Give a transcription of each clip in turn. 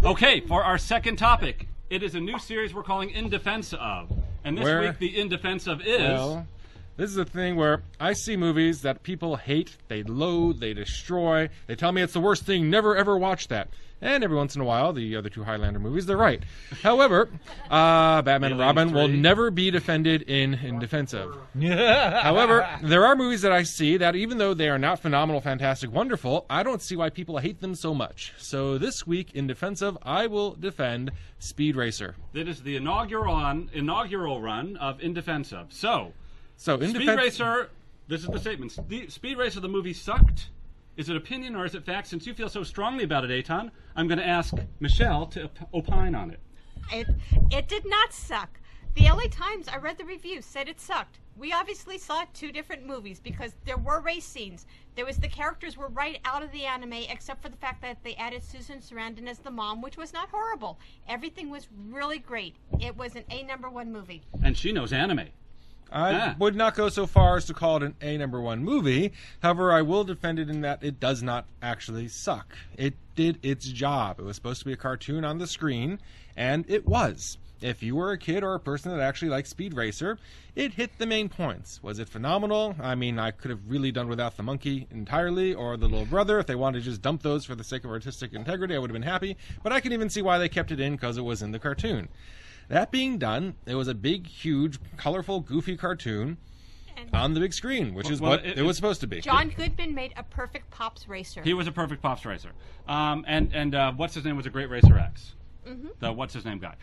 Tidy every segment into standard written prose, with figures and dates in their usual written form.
Okay, for our second topic, it is a new series we're calling In Defense Of. And this week, the In Defense Of is... Well, this is a thing where I see movies that people hate, they loathe, they destroy. They tell me it's the worst thing, never ever watch that. And every once in a while, the other two Highlander movies, they're right. However, Batman and Robin will never be defended in defense of. However, there are movies that I see that even though they are not phenomenal, fantastic, wonderful, I don't see why people hate them so much. So this week, in defense of, I will defend Speed Racer. That is the inaugural run of In Defense Of. So in Speed Racer, this is the statement. Speed Racer, the movie, sucked. Is it opinion or is it fact? Since you feel so strongly about it, Eitan, I'm going to ask Michelle to opine on it. It did not suck. The LA Times, I read the reviews, said it sucked. We obviously saw two different movies because there were race scenes. The characters were right out of the anime, except for the fact that they added Susan Sarandon as the mom, which was not horrible. Everything was really great. It was an #1 movie. And she knows anime. I would not go so far as to call it an #1 movie. However, I will defend it in that it does not actually suck. It did its job. It was supposed to be a cartoon on the screen, and it was. If you were a kid or a person that actually liked Speed Racer, it hit the main points. Was it phenomenal? I mean, I could have really done without the monkey entirely, or the little brother. If they wanted to just dump those for the sake of artistic integrity, I would have been happy. But I can even see why they kept it in, because it was in the cartoon. That being done, it was a big, huge, colorful, goofy cartoon on the big screen, which is what it was supposed to be. John Goodman made a perfect Pops racer. He was a perfect Pops racer. And what's his name was a great Racer X. The what's his name guy.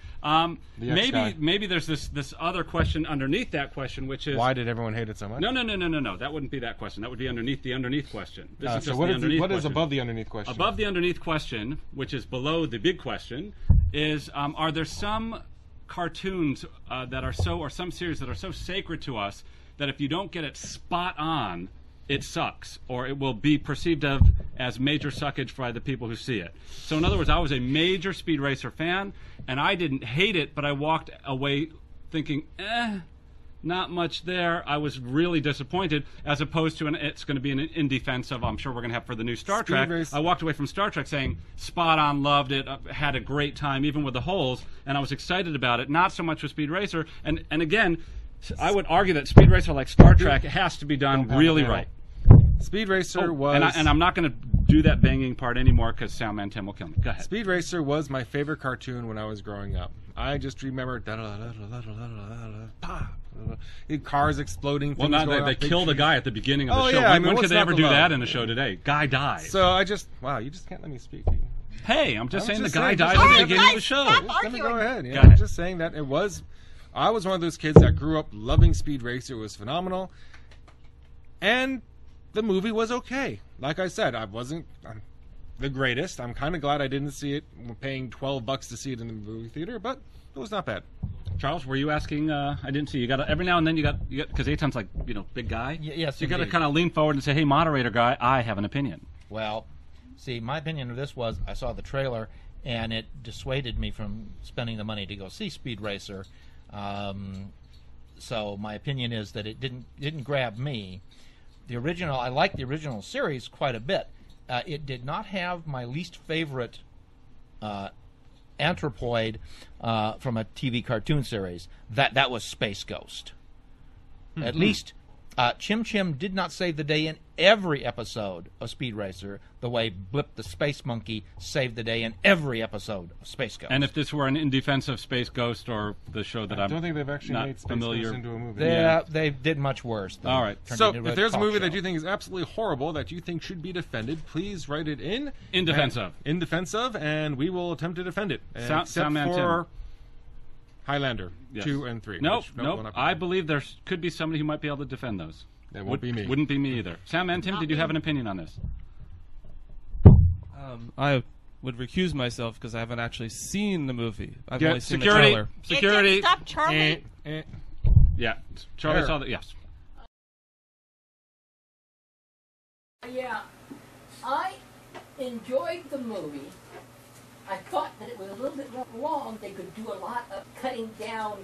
Maybe there's this other question underneath that question, which is why did everyone hate it so much? No. That wouldn't be that question. That would be underneath the underneath question. This is so just what is above the underneath question? Above the underneath question, which is below the big question, is are there some cartoons that are so, or some series that are so sacred to us that if you don't get it spot on, it sucks, or it will be perceived of as major suckage by the people who see it. So in other words, I was a major Speed Racer fan, and I didn't hate it, but I walked away thinking, not much there. I was really disappointed, as opposed to it's going to be in defense of, I'm sure we're going to have for the new Star Trek. I walked away from Star Trek saying, spot on, loved it, had a great time, even with the holes, and I was excited about it, not so much with Speed Racer. And again, I would argue that Speed Racer, like Star Trek, has to be done really right. Speed Racer was... And I'm not going to do that banging part anymore because Soundman Tim will kill me. Go ahead. Speed Racer was my favorite cartoon when I was growing up. I just remember cars exploding. Well, they killed a guy at the beginning of the show. When could they ever do that in a show today? Guy dies. So I just... Wow, you just can't let me speak. Hey, I'm just saying the guy died at the beginning of the show. Let me go ahead. Yeah, I'm just saying that it was... I was one of those kids that grew up loving Speed Racer. It was phenomenal. And the movie was okay. Like I said, I'm the greatest. I'm kind of glad I didn't see it. We're paying $12 to see it in the movie theater, but it was not bad. Charles, were you asking? I didn't see. You got every now and then you got because Eitan's like big guy. Yes, you got to kind of lean forward and say, "Hey, moderator guy, I have an opinion." Well, see, my opinion of this was I saw the trailer and it dissuaded me from spending the money to go see Speed Racer. So my opinion is that it didn't grab me. I liked the original series quite a bit. It did not have my least favorite anthropoid from a TV cartoon series. That was Space Ghost. Mm-hmm. At least Chim Chim did not save the day in every episode of Speed Racer the way Blip the Space Monkey saved the day in every episode of Space Ghost. And if this were in defense of Space Ghost or the show that I don't think they've actually made Space Ghost into a movie. They did much worse. All right. So if there's a movie that you think is absolutely horrible that you think should be defended, please write it in. In defense of. In defense of, and we will attempt to defend it. Except Soundman for Tim. Highlander 2 and 3. Nope. I believe there could be somebody who might be able to defend those. That won't be me. Wouldn't be me either. Soundman Tim, did you have an opinion on this? I would recuse myself because I haven't actually seen the movie. I've only seen the Security. trailer. Security. Stop, Charlie. Yeah, Charlie saw that. Yes. Yeah, I enjoyed the movie. I thought that it was a little bit long. They could do a lot of cutting down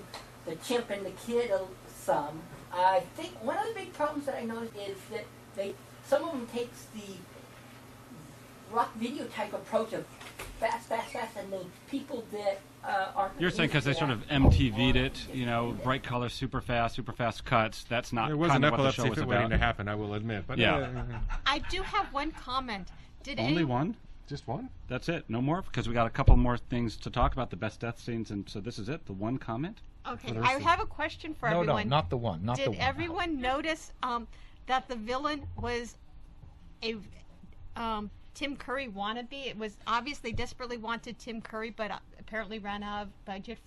the chimp and the kid some. I think one of the big problems that I noticed is that some of them takes rock video type approach of fast, and then people that aren't. You're saying because they sort of MTV'd it, you know, bright colors, super fast cuts. That's not There was kind an of what the show epilepsy was fit waiting about. to happen, I will admit. But Yeah. I do have one comment. Did Only any- one? Just one? That's it. No more? Because we got a couple more things to talk about, the best death scenes, and so this is it, the one comment? Okay, I have a question for No, everyone. not the one. Not the Did one. everyone notice that the villain was a Tim Curry wannabe? It was obviously desperately wanted Tim Curry, but apparently ran out of budget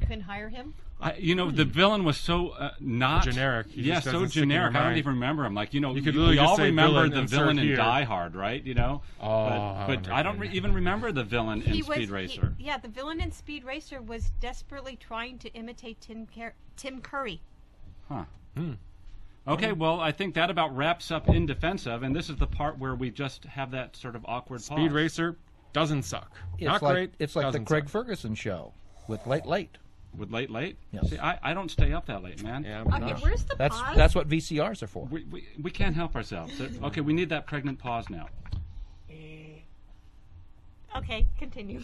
couldn't hire him. You know, the villain was so not generic. He Yeah, just so doesn't stick in your generic. I don't mind. even remember him. Like, you know, You could literally we just all say remember villain, the insert villain in here. Die Hard, right? You know, Oh, but I don't even remember the villain in Speed Racer. Yeah, the villain in Speed Racer was desperately trying to imitate Tim Curry. Huh. Okay, well, I think that about wraps up In Defense Of, and this is the part where we just have that sort of awkward pause. Speed Racer doesn't suck. Not great. It's like the doesn't Craig suck. Ferguson show with Late. With Late? Yes. See, I don't stay up that late, man. Yeah, Okay, no. where's the That's pause? that's what VCRs are for. We can't help ourselves. Okay, we need that pregnant pause now. Okay, continue.